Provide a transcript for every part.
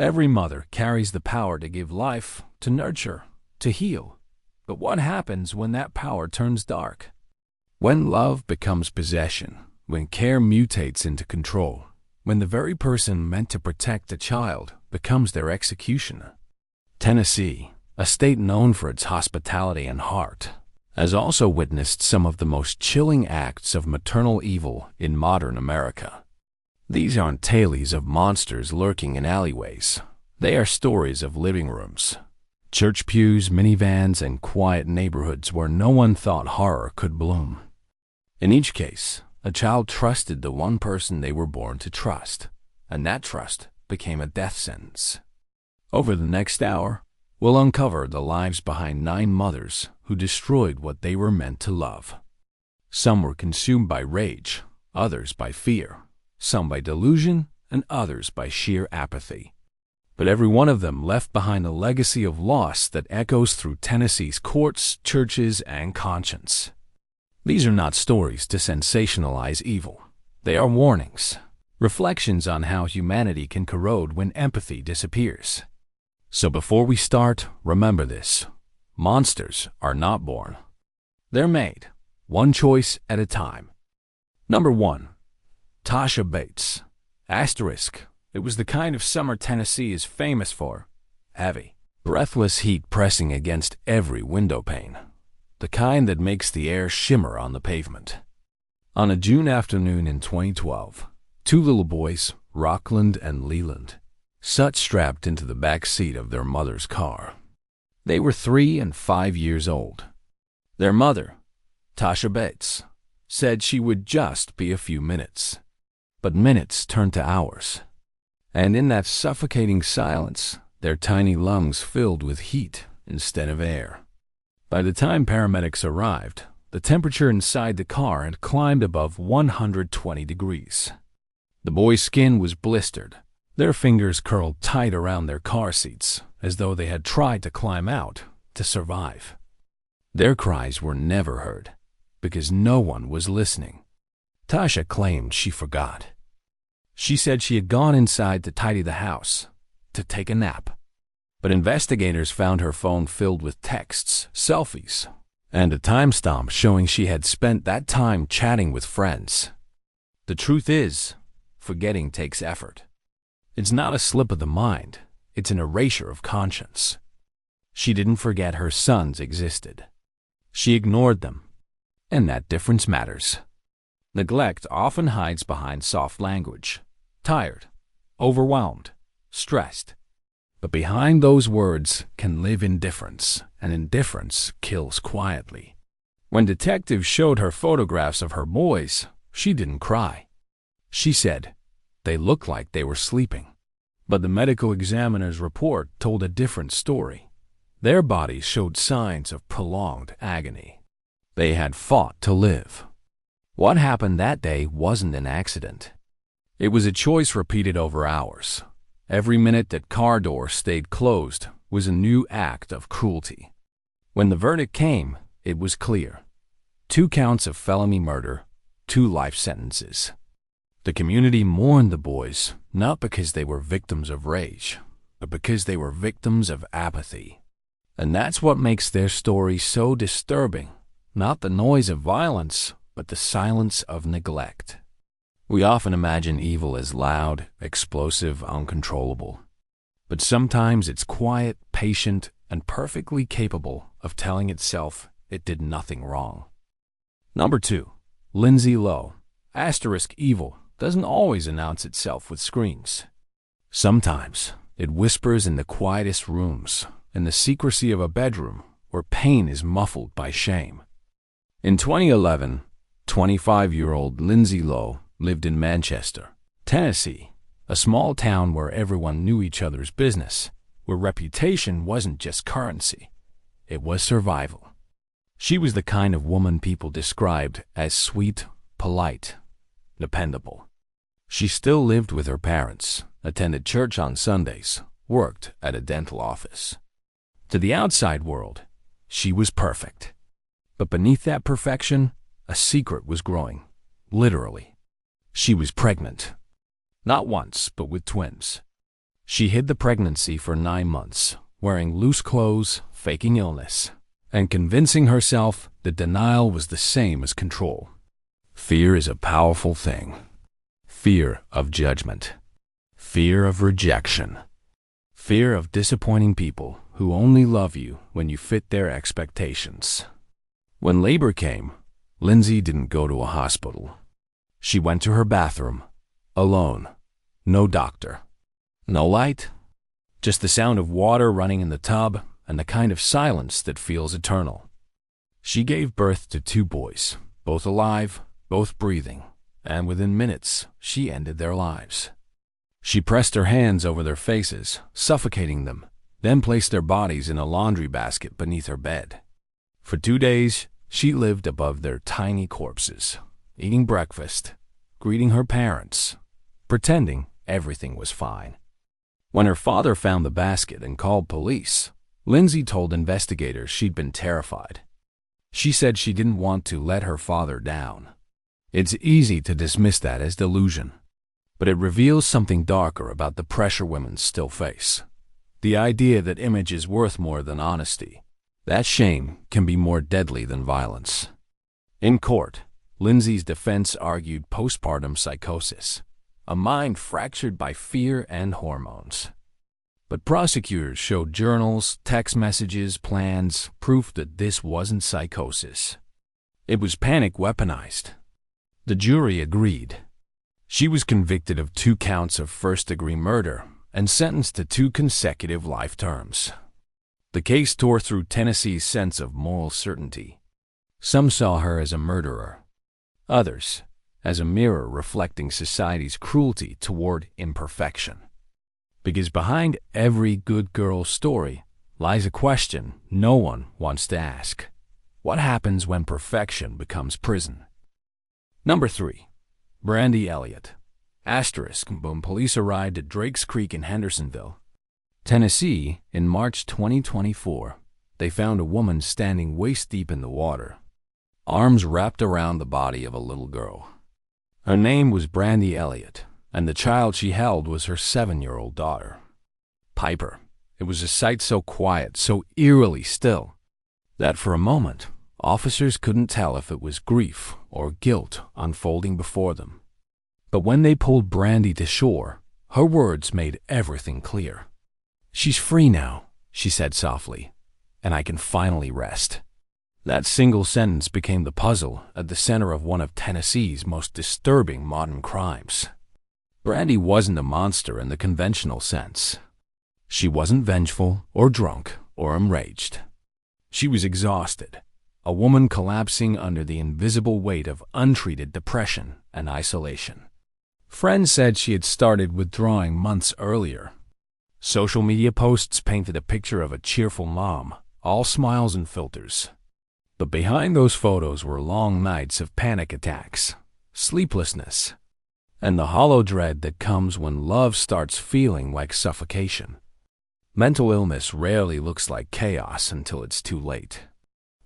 Every mother carries the power to give life, to nurture, to heal. But what happens when that power turns dark? When love becomes possession, when care mutates into control, when the very person meant to protect a child becomes their executioner. Tennessee, a state known for its hospitality and heart, has also witnessed some of the most chilling acts of maternal evil in modern America. These aren't tales of monsters lurking in alleyways. They are stories of living rooms, church pews, minivans, and quiet neighborhoods where no one thought horror could bloom. In each case, a child trusted the one person they were born to trust, and that trust became a death sentence. Over the next hour, we'll uncover the lives behind 9 mothers who destroyed what they were meant to love. Some were consumed by rage, others by fear, some by delusion, and others by sheer apathy. But every one of them left behind a legacy of loss that echoes through Tennessee's courts, churches, and conscience. These are not stories to sensationalize evil. They are warnings, reflections on how humanity can corrode when empathy disappears. So before we start, remember this. Monsters are not born. They're made, one choice at a time. Number 1. Tasha Bates. Asterisk. It was the kind of summer Tennessee is famous for. Heavy, breathless heat pressing against every window pane. The kind that makes the air shimmer on the pavement. On a June afternoon in 2012, 2 little boys, Rockland and Leland, sat strapped into the back seat of their mother's car. They were 3 and 5 years old. Their mother, Tasha Bates, said she would just be a few minutes. But minutes turned to hours. And in that suffocating silence, their tiny lungs filled with heat instead of air. By the time paramedics arrived, the temperature inside the car had climbed above 120 degrees. The boys' skin was blistered. Their fingers curled tight around their car seats, as though they had tried to climb out to survive. Their cries were never heard, because no one was listening. Tasha claimed she forgot. She said she had gone inside to tidy the house, to take a nap. But investigators found her phone filled with texts, selfies, and a timestamp showing she had spent that time chatting with friends. The truth is, forgetting takes effort. It's not a slip of the mind, it's an erasure of conscience. She didn't forget her sons existed. She ignored them, and that difference matters. Neglect often hides behind soft language, tired, overwhelmed, stressed. But behind those words can live indifference, and indifference kills quietly. When detectives showed her photographs of her boys, she didn't cry. She said, "They look like they were sleeping." But the medical examiner's report told a different story. Their bodies showed signs of prolonged agony. They had fought to live. What happened that day wasn't an accident. It was a choice repeated over hours. Every minute that car door stayed closed was a new act of cruelty. When the verdict came, it was clear. 2 counts of felony murder, 2 life sentences. The community mourned the boys, not because they were victims of rage, but because they were victims of apathy. And that's what makes their story so disturbing. Not the noise of violence, but the silence of neglect. We often imagine evil as loud, explosive, uncontrollable. But sometimes it's quiet, patient, and perfectly capable of telling itself it did nothing wrong. Number 2. Lindsay Lowe. Asterisk evil doesn't always announce itself with screams. Sometimes it whispers in the quietest rooms, in the secrecy of a bedroom where pain is muffled by shame. In 2011, 25-year-old Lindsay Lowe lived in Manchester, Tennessee, a small town where everyone knew each other's business, where reputation wasn't just currency, it was survival. She was the kind of woman people described as sweet, polite, dependable. She still lived with her parents, attended church on Sundays, worked at a dental office. To the outside world, she was perfect. But beneath that perfection, a secret was growing, literally. She was pregnant. Not once, but with twins. She hid the pregnancy for 9 months, wearing loose clothes, faking illness, and convincing herself that denial was the same as control. Fear is a powerful thing. Fear of judgment. Fear of rejection. Fear of disappointing people who only love you when you fit their expectations. When labor came, Lindsay didn't go to a hospital. She went to her bathroom, alone. No doctor. No light. Just the sound of water running in the tub and the kind of silence that feels eternal. She gave birth to 2 boys, both alive, both breathing, and within minutes, she ended their lives. She pressed her hands over their faces, suffocating them, then placed their bodies in a laundry basket beneath her bed. For 2 days, she lived above their tiny corpses, eating breakfast, greeting her parents, pretending everything was fine. When her father found the basket and called police, Lindsay told investigators she'd been terrified. She said she didn't want to let her father down. It's easy to dismiss that as delusion, but it reveals something darker about the pressure women still face. The idea that image is worth more than honesty. That shame can be more deadly than violence. In court, Lindsay's defense argued postpartum psychosis, a mind fractured by fear and hormones. But prosecutors showed journals, text messages, plans, proof that this wasn't psychosis. It was panic weaponized. The jury agreed. She was convicted of 2 counts of first-degree murder and sentenced to 2 consecutive life terms. The case tore through Tennessee's sense of moral certainty. Some saw her as a murderer. Others, as a mirror reflecting society's cruelty toward imperfection. Because behind every good girl story lies a question no one wants to ask. What happens when perfection becomes prison? Number 3. Brandy Elliott. When police arrived at Drake's Creek in Hendersonville, Tennessee, in March 2024, they found a woman standing waist-deep in the water, arms wrapped around the body of a little girl. Her name was Brandy Elliott, and the child she held was her 7-year-old daughter, Piper. It was a sight so quiet, so eerily still, that for a moment, officers couldn't tell if it was grief or guilt unfolding before them. But when they pulled Brandy to shore, her words made everything clear. "She's free now," she said softly, "and I can finally rest." That single sentence became the puzzle at the center of one of Tennessee's most disturbing modern crimes. Brandy wasn't a monster in the conventional sense. She wasn't vengeful or drunk or enraged. She was exhausted, a woman collapsing under the invisible weight of untreated depression and isolation. Friends said she had started withdrawing months earlier. Social media posts painted a picture of a cheerful mom, all smiles and filters. But behind those photos were long nights of panic attacks, sleeplessness, and the hollow dread that comes when love starts feeling like suffocation. Mental illness rarely looks like chaos until it's too late.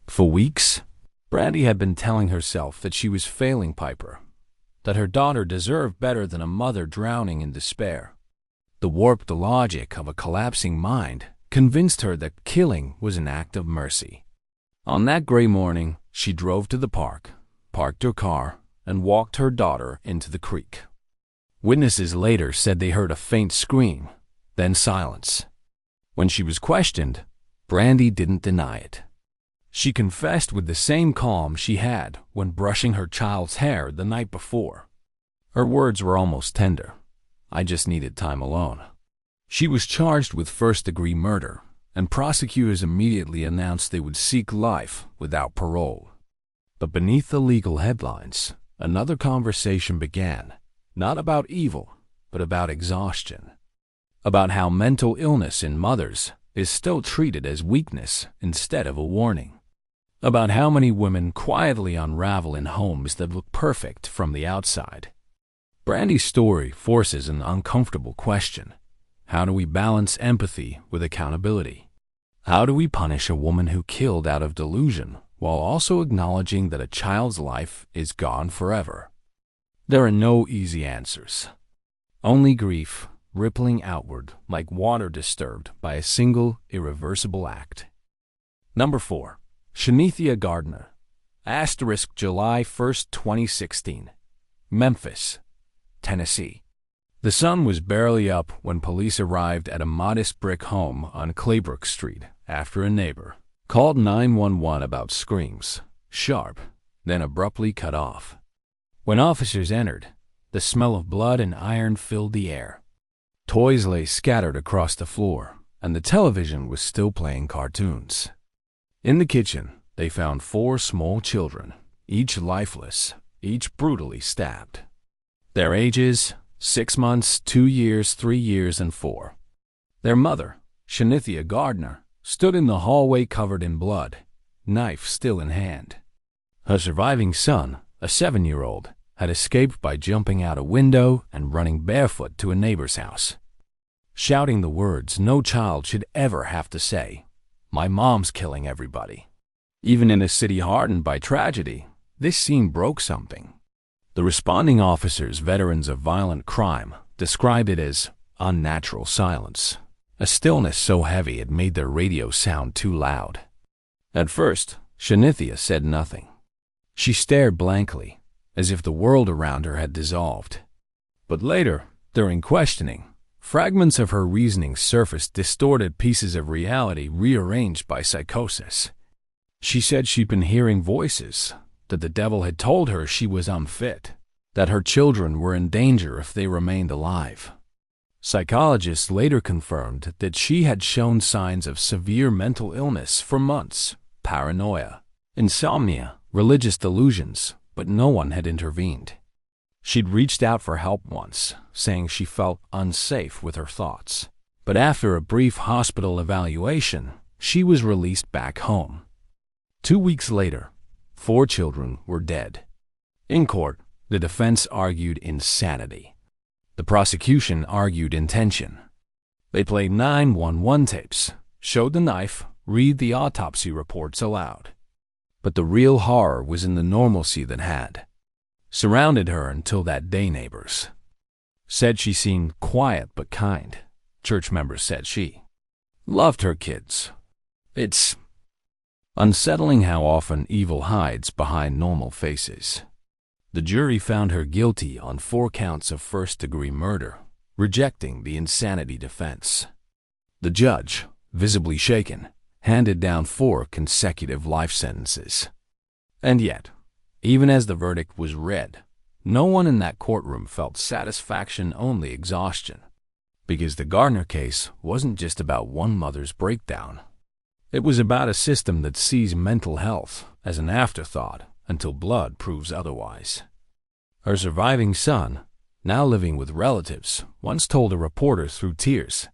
For weeks, Brandy had been telling herself that she was failing Piper, that her daughter deserved better than a mother drowning in despair. The warped logic of a collapsing mind convinced her that killing was an act of mercy. On that gray morning, she drove to the park, parked her car, and walked her daughter into the creek. Witnesses later said they heard a faint scream, then silence. When she was questioned, Brandy didn't deny it. She confessed with the same calm she had when brushing her child's hair the night before. Her words were almost tender. "I just needed time alone." She was charged with first-degree murder, and prosecutors immediately announced they would seek life without parole. But beneath the legal headlines, another conversation began, not about evil, but about exhaustion. About how mental illness in mothers is still treated as weakness instead of a warning. About how many women quietly unravel in homes that look perfect from the outside. Brandy's story forces an uncomfortable question. How do we balance empathy with accountability? How do we punish a woman who killed out of delusion while also acknowledging that a child's life is gone forever? There are no easy answers. Only grief, rippling outward like water disturbed by a single irreversible act. Number 4. Shanithia Gardner. July 1st, 2016. Memphis, Tennessee. The sun was barely up when police arrived at a modest brick home on Claybrook Street after a neighbor called 911 about screams, sharp, then abruptly cut off. When officers entered, the smell of blood and iron filled the air. Toys lay scattered across the floor, and the television was still playing cartoons. In the kitchen, they found 4 small children, each lifeless, each brutally stabbed. Their ages, 6 months, 2 years, 3 years, and 4. Their mother, Shanithia Gardner, stood in the hallway covered in blood, knife still in hand. Her surviving son, a 7-year-old, had escaped by jumping out a window and running barefoot to a neighbor's house, shouting the words no child should ever have to say, "My mom's killing everybody." Even in a city hardened by tragedy, this scene broke something. The responding officers, veterans of violent crime, described it as unnatural silence, a stillness so heavy it made their radio sound too loud. At first, Shanithia said nothing. She stared blankly, as if the world around her had dissolved. But later, during questioning, fragments of her reasoning surfaced, distorted pieces of reality rearranged by psychosis. She said she'd been hearing voices, that the devil had told her she was unfit, that her children were in danger if they remained alive. Psychologists later confirmed that she had shown signs of severe mental illness for months, paranoia, insomnia, religious delusions, but no one had intervened. She'd reached out for help once, saying she felt unsafe with her thoughts. But after a brief hospital evaluation, she was released back home. 2 weeks later, 4 children were dead. In court, the defense argued insanity. The prosecution argued intention. They played 911 tapes, showed the knife, read the autopsy reports aloud. But the real horror was in the normalcy that had surrounded her until that day. Neighbors said she seemed quiet but kind. Church members said she loved her kids. It's unsettling how often evil hides behind normal faces. The jury found her guilty on 4 counts of first-degree murder, rejecting the insanity defense. The judge, visibly shaken, handed down 4 consecutive life sentences. And yet, even as the verdict was read, no one in that courtroom felt satisfaction, only exhaustion. Because the Gardner case wasn't just about one mother's breakdown. It was about a system that sees mental health as an afterthought until blood proves otherwise. Her surviving son, now living with relatives, once told a reporter through tears,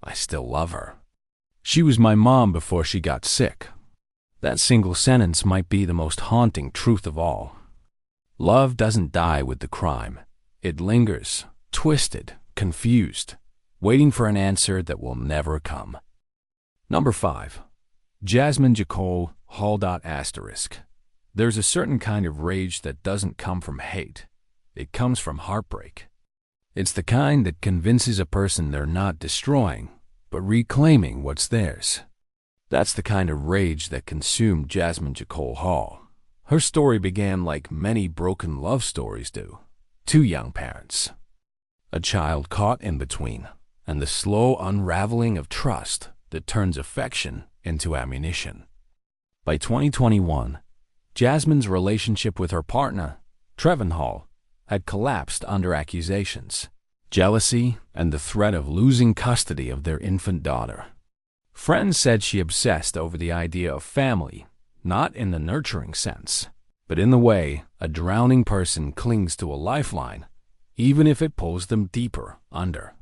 "I still love her. She was my mom before she got sick." That single sentence might be the most haunting truth of all. Love doesn't die with the crime. It lingers, twisted, confused, waiting for an answer that will never come. Number 5. Jasmine Jacole Hall. There's a certain kind of rage that doesn't come from hate. It comes from heartbreak. It's the kind that convinces a person they're not destroying, but reclaiming what's theirs. That's the kind of rage that consumed Jasmine Jacole Hall. Her story began like many broken love stories do. 2 young parents, a child caught in between, and the slow unraveling of trust that turns affection into ammunition. By 2021, Jasmine's relationship with her partner, Trevin Hall, had collapsed under accusations, jealousy, and the threat of losing custody of their infant daughter. Friends said she obsessed over the idea of family, not in the nurturing sense, but in the way a drowning person clings to a lifeline, even if it pulls them deeper under.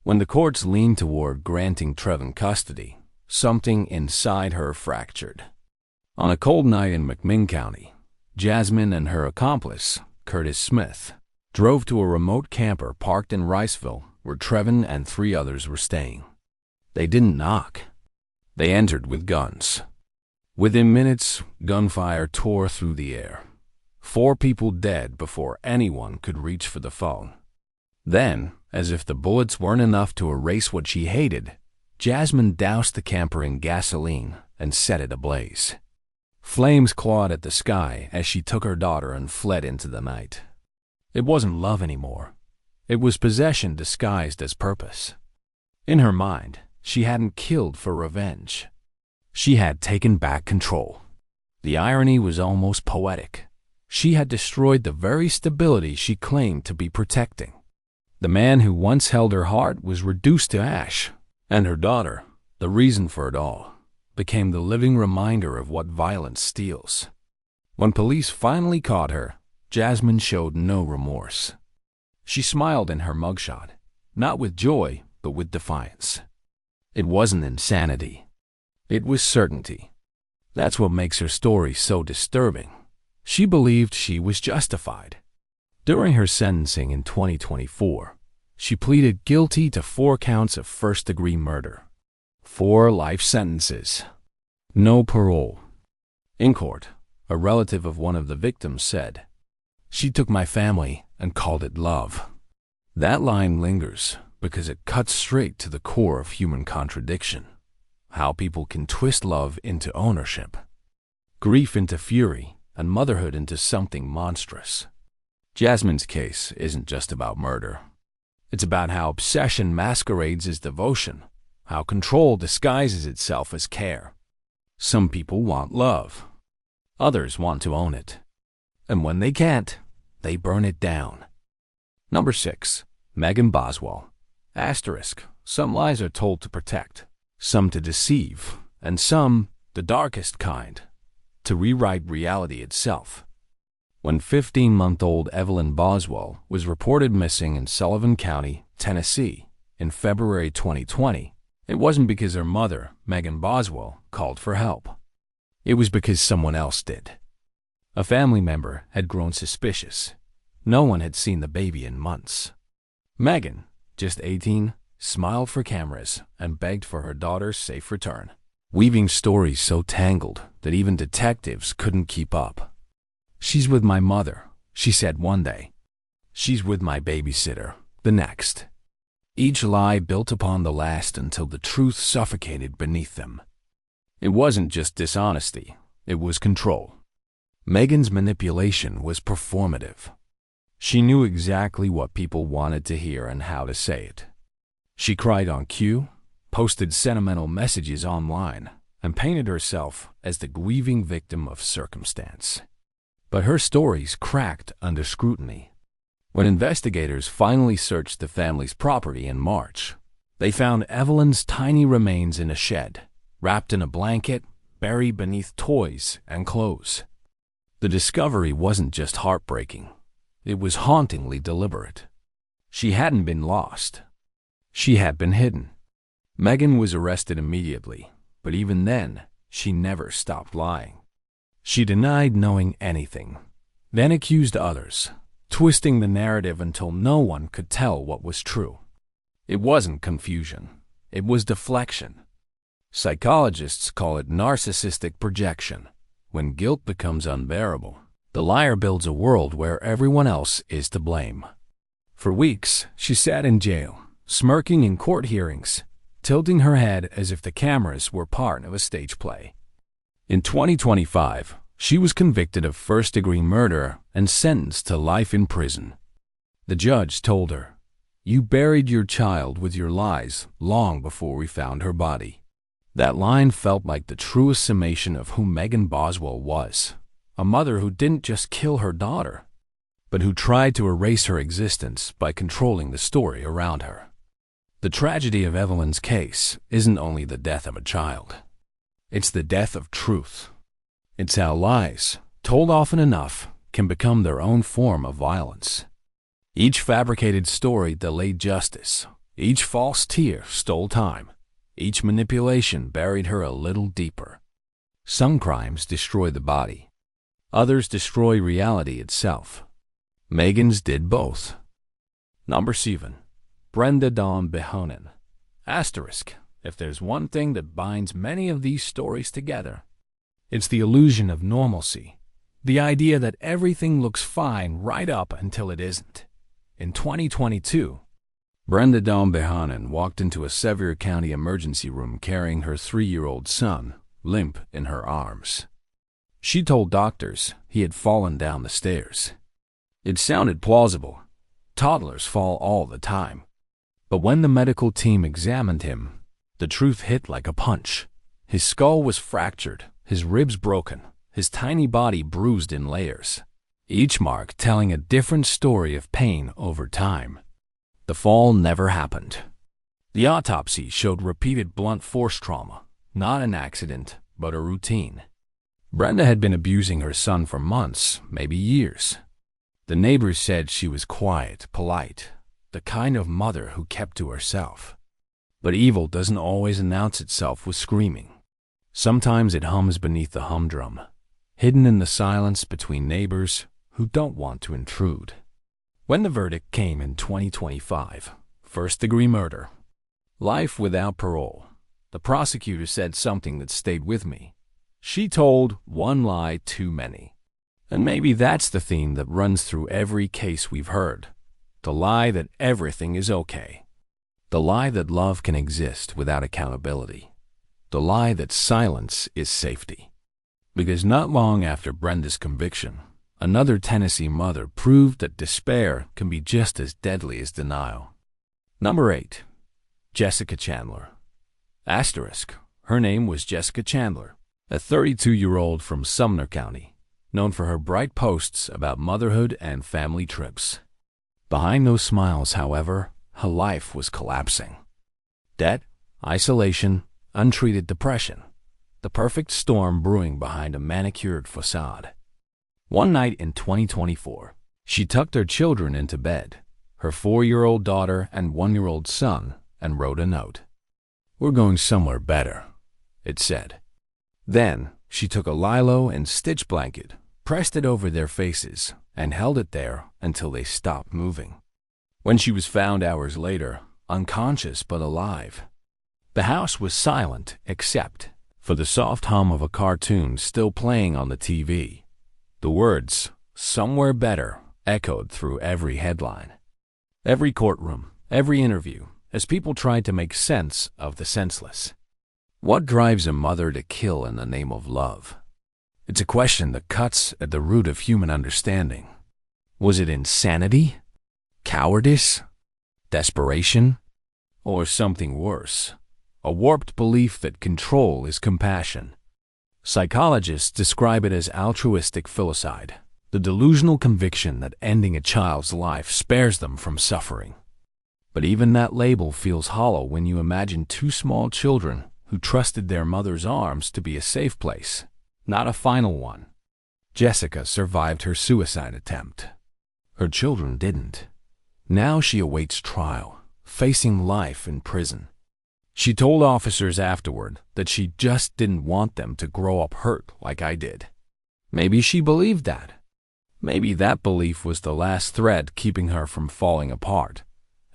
When the courts leaned toward granting Trevin custody, something inside her fractured. On a cold night in McMinn County, Jasmine and her accomplice, Curtis Smith, drove to a remote camper parked in Riceville where Trevin and 3 others were staying. They didn't knock. They entered with guns. Within minutes, gunfire tore through the air. 4 people dead before anyone could reach for the phone. Then, as if the bullets weren't enough to erase what she hated, Jasmine doused the camper in gasoline and set it ablaze. Flames clawed at the sky as she took her daughter and fled into the night. It wasn't love anymore. It was possession disguised as purpose. In her mind, she hadn't killed for revenge. She had taken back control. The irony was almost poetic. She had destroyed the very stability she claimed to be protecting. The man who once held her heart was reduced to ash, and her daughter, the reason for it all, became the living reminder of what violence steals. When police finally caught her, Jasmine showed no remorse. She smiled in her mugshot, not with joy, but with defiance. It wasn't insanity. It was certainty. That's what makes her story so disturbing. She believed she was justified. During her sentencing in 2024, she pleaded guilty to 4 counts of first-degree murder. 4 life sentences. No parole. In court, a relative of one of the victims said, "She took my family and called it love." That line lingers because it cuts straight to the core of human contradiction. How people can twist love into ownership, grief into fury, and motherhood into something monstrous. Jasmine's case isn't just about murder. It's about how obsession masquerades as devotion, how control disguises itself as care. Some people want love. Others want to own it. And when they can't, they burn it down. Number 6. Megan Boswell. Asterisk. Some lies are told to protect, some to deceive, and some, the darkest kind, to rewrite reality itself. When 15-month-old Evelyn Boswell was reported missing in Sullivan County, Tennessee, in February 2020, it wasn't because her mother, Megan Boswell, called for help. It was because someone else did. A family member had grown suspicious. No one had seen the baby in months. Megan, just 18, smiled for cameras and begged for her daughter's safe return, weaving stories so tangled that even detectives couldn't keep up. "She's with my mother," she said one day. "She's with my babysitter," the next. Each lie built upon the last until the truth suffocated beneath them. It wasn't just dishonesty, it was control. Megan's manipulation was performative. She knew exactly what people wanted to hear and how to say it. She cried on cue, posted sentimental messages online, and painted herself as the grieving victim of circumstance. But her stories cracked under scrutiny. When investigators finally searched the family's property in March, they found Evelyn's tiny remains in a shed, wrapped in a blanket, buried beneath toys and clothes. The discovery wasn't just heartbreaking. It was hauntingly deliberate. She hadn't been lost. She had been hidden. Megan was arrested immediately, but even then, she never stopped lying. She denied knowing anything, then accused others, twisting the narrative until no one could tell what was true. It wasn't confusion. It was deflection. Psychologists call it narcissistic projection. When guilt becomes unbearable, the liar builds a world where everyone else is to blame. For weeks, she sat in jail, smirking in court hearings, tilting her head as if the cameras were part of a stage play. In 2025, she was convicted of first-degree murder and sentenced to life in prison. The judge told her, "You buried your child with your lies long before we found her body." That line felt like the truest summation of who Megan Boswell was, a mother who didn't just kill her daughter, but who tried to erase her existence by controlling the story around her. The tragedy of Evelyn's case isn't only the death of a child. It's the death of truth. It's how lies, told often enough, can become their own form of violence. Each fabricated story delayed justice. Each false tear stole time. Each manipulation buried her a little deeper. Some crimes destroy the body. Others destroy reality itself. Megan's did both. Number 7. Brenda Dawn Behonen. Asterisk. If there's one thing that binds many of these stories together, it's the illusion of normalcy. The idea that everything looks fine right up until it isn't. in 2022, Brenda Dombehanen walked into a Sevier County emergency room carrying her 3-year-old son, limp in her arms. She told doctors he had fallen down the stairs. It sounded plausible. Toddlers fall all the time. But when the medical team examined him, the truth hit like a punch. His skull was fractured, his ribs broken, his tiny body bruised in layers, each mark telling a different story of pain over time. The fall never happened. The autopsy showed repeated blunt force trauma, not an accident, but a routine. Brenda had been abusing her son for months, maybe years. The neighbors said she was quiet, polite, the kind of mother who kept to herself. But evil doesn't always announce itself with screaming. Sometimes it hums beneath the humdrum, hidden in the silence between neighbors who don't want to intrude. When the verdict came in 2025, first-degree murder, life without parole, the prosecutor said something that stayed with me. She told one lie too many. And maybe that's the theme that runs through every case we've heard. The lie that everything is okay. The lie that love can exist without accountability. The lie that silence is safety. Because not long after Brenda's conviction, another Tennessee mother proved that despair can be just as deadly as denial. Number 8. Jessica Chandler. Asterisk. Her name was Jessica Chandler, a 32-year-old from Sumner County, known for her bright posts about motherhood and family trips. Behind those smiles, however, her life was collapsing. Debt, isolation, untreated depression, the perfect storm brewing behind a manicured facade. One night in 2024, she tucked her children into bed, her 4-year-old daughter and 1-year-old son, and wrote a note. "We're going somewhere better," it said. Then she took a lilo and stitch blanket, pressed it over their faces, and held it there until they stopped moving. When she was found hours later, unconscious but alive, the house was silent except for the soft hum of a cartoon still playing on the TV. The words, "somewhere better," echoed through every headline, every courtroom, every interview, as people tried to make sense of the senseless. What drives a mother to kill in the name of love? It's a question that cuts at the root of human understanding. Was it insanity? Cowardice? Desperation? Or something worse? A warped belief that control is compassion. Psychologists describe it as altruistic filicide, the delusional conviction that ending a child's life spares them from suffering. But even that label feels hollow when you imagine 2 small children who trusted their mother's arms to be a safe place, not a final one. Jessica survived her suicide attempt. Her children didn't. Now she awaits trial, facing life in prison. She told officers afterward that she just didn't want them to grow up hurt like I did. Maybe she believed that. Maybe that belief was the last thread keeping her from falling apart.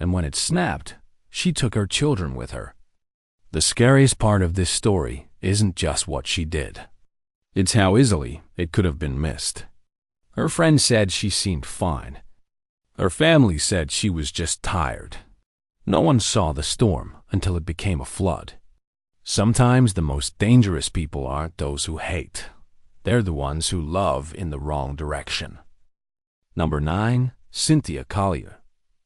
And when it snapped, she took her children with her. The scariest part of this story isn't just what she did. It's how easily it could have been missed. Her friend said she seemed fine. Her family said she was just tired. No one saw the storm until it became a flood. Sometimes the most dangerous people aren't those who hate. They're the ones who love in the wrong direction. Number 9. Cynthia Collier.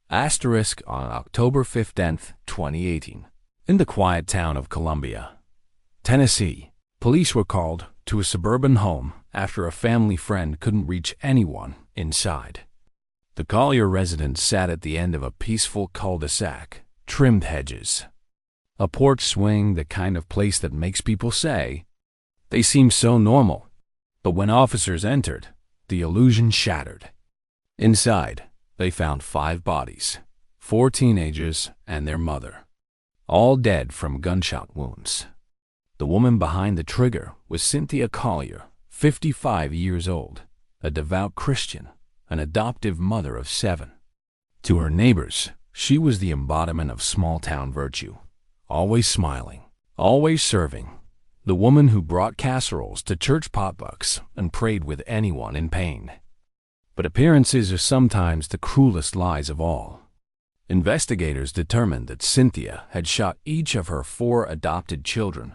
Asterisk on October 15th, 2018. In the quiet town of Columbia, Tennessee, police were called to a suburban home after a family friend couldn't reach anyone inside. The Collier residence sat at the end of a peaceful cul-de-sac, trimmed hedges. A porch swing, the kind of place that makes people say, they seem so normal. But when officers entered, the illusion shattered. Inside, they found 5 bodies, 4 teenagers and their mother, all dead from gunshot wounds. The woman behind the trigger was Cynthia Collier, 55 years old, a devout Christian, an adoptive mother of 7. To her neighbors, she was the embodiment of small-town virtue, always smiling, always serving, the woman who brought casseroles to church potlucks and prayed with anyone in pain. But appearances are sometimes the cruelest lies of all. Investigators determined that Cynthia had shot each of her 4 adopted children,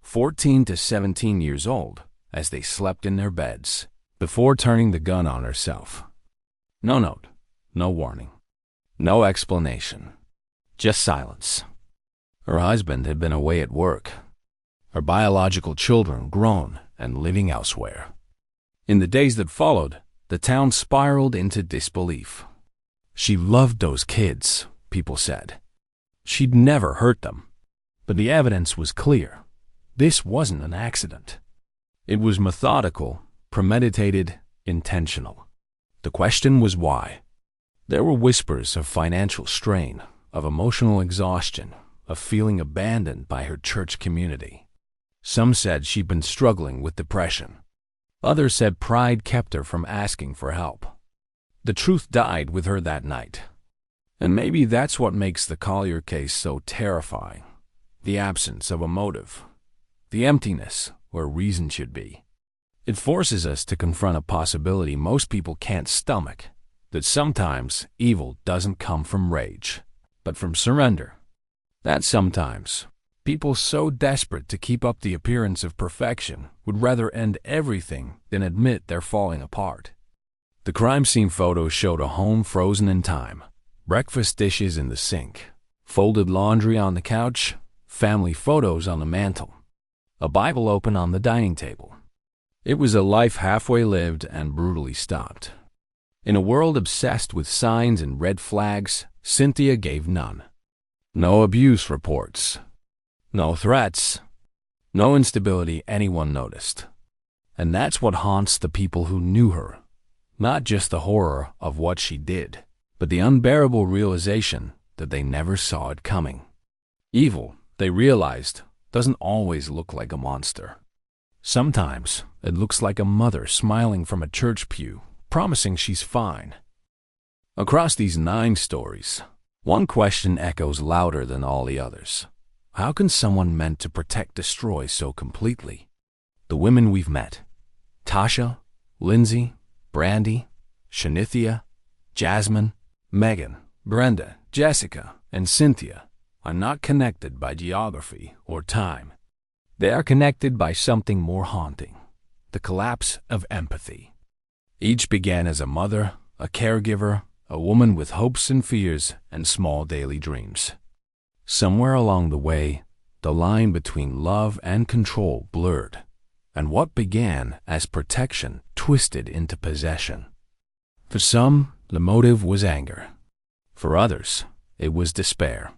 14 to 17 years old, as they slept in their beds, before turning the gun on herself. No note, no warning, no explanation, just silence. Her husband had been away at work, her biological children grown and living elsewhere. In the days that followed, the town spiraled into disbelief. She loved those kids, people said. She'd never hurt them. But the evidence was clear. This wasn't an accident. It was methodical, premeditated, intentional. The question was why. There were whispers of financial strain, of emotional exhaustion, of feeling abandoned by her church community. Some said she'd been struggling with depression. Others said pride kept her from asking for help. The truth died with her that night. And maybe that's what makes the Collier case so terrifying. The absence of a motive. The emptiness where reason should be. It forces us to confront a possibility most people can't stomach, that sometimes evil doesn't come from rage, but from surrender. That sometimes people so desperate to keep up the appearance of perfection would rather end everything than admit they're falling apart. The crime scene photos showed a home frozen in time, breakfast dishes in the sink, folded laundry on the couch, family photos on the mantel, a Bible open on the dining table. It was a life halfway lived and brutally stopped. In a world obsessed with signs and red flags, Cynthia gave none. No abuse reports. No threats. No instability anyone noticed. And that's what haunts the people who knew her. Not just the horror of what she did, but the unbearable realization that they never saw it coming. Evil, they realized, doesn't always look like a monster. Sometimes it looks like a mother smiling from a church pew, promising she's fine. Across these 9 stories, one question echoes louder than all the others. How can someone meant to protect destroy so completely? The women we've met, Tasha, Lindsay, Brandy, Shanithia, Jasmine, Megan, Brenda, Jessica, and Cynthia, are not connected by geography or time. They are connected by something more haunting, the collapse of empathy. Each began as a mother, a caregiver, a woman with hopes and fears and small daily dreams. Somewhere along the way, the line between love and control blurred, and what began as protection twisted into possession. For some, the motive was anger. For others, it was despair.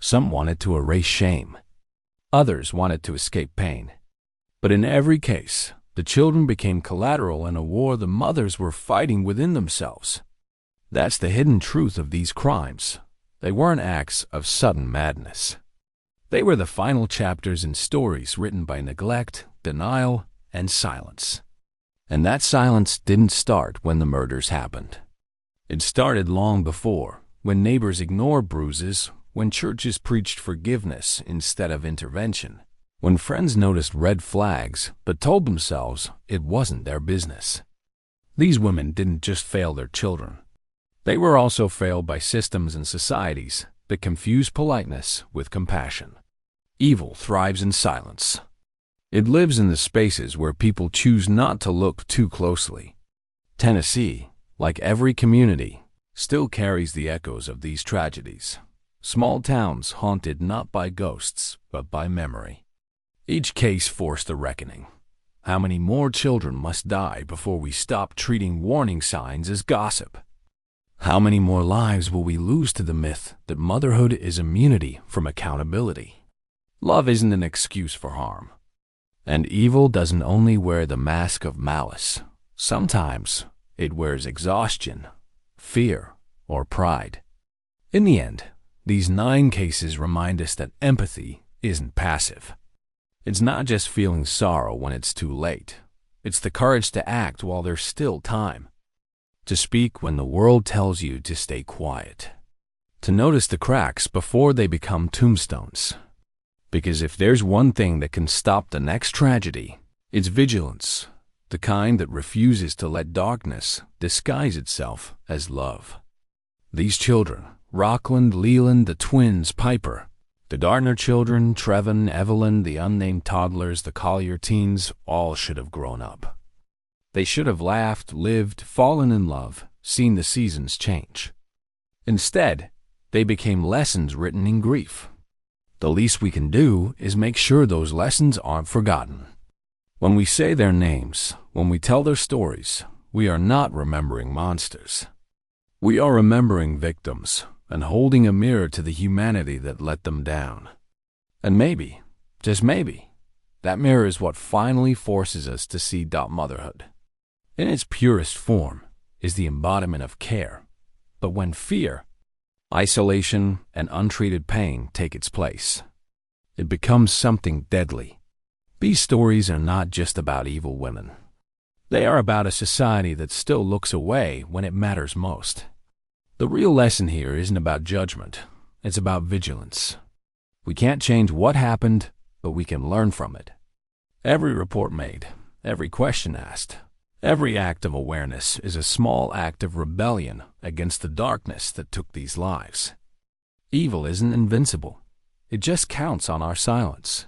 Some wanted to erase shame. Others wanted to escape pain. But in every case, the children became collateral in a war the mothers were fighting within themselves. That's the hidden truth of these crimes. They weren't acts of sudden madness. They were the final chapters in stories written by neglect, denial, and silence. And that silence didn't start when the murders happened. It started long before, when neighbors ignored bruises, when churches preached forgiveness instead of intervention, when friends noticed red flags but told themselves it wasn't their business. These women didn't just fail their children. They were also failed by systems and societies that confuse politeness with compassion. Evil thrives in silence. It lives in the spaces where people choose not to look too closely. Tennessee, like every community, still carries the echoes of these tragedies. Small towns haunted not by ghosts, but by memory. Each case forced a reckoning. How many more children must die before we stop treating warning signs as gossip? How many more lives will we lose to the myth that motherhood is immunity from accountability? Love isn't an excuse for harm. And evil doesn't only wear the mask of malice. Sometimes it wears exhaustion, fear, or pride. In the end, these 9 cases remind us that empathy isn't passive. It's not just feeling sorrow when it's too late. It's the courage to act while there's still time. To speak when the world tells you to stay quiet. To notice the cracks before they become tombstones. Because if there's one thing that can stop the next tragedy, it's vigilance. the kind that refuses to let darkness disguise itself as love. These children, Rockland, Leland, the twins, Piper, the Dartner children, Trevin, Evelyn, the unnamed toddlers, the Collier teens, all should have grown up. They should have laughed, lived, fallen in love, seen the seasons change. Instead, they became lessons written in grief. The least we can do is make sure those lessons aren't forgotten. When we say their names, when we tell their stories, we are not remembering monsters. We are remembering victims and holding a mirror to the humanity that let them down. And maybe, just maybe, that mirror is what finally forces us to see motherhood. In its purest form is the embodiment of care. But when fear, isolation, and untreated pain take its place, it becomes something deadly. These stories are not just about evil women. They are about a society that still looks away when it matters most. The real lesson here isn't about judgment. It's about vigilance. We can't change what happened, but we can learn from it. Every report made, every question asked, every act of awareness is a small act of rebellion against the darkness that took these lives. Evil isn't invincible. It just counts on our silence.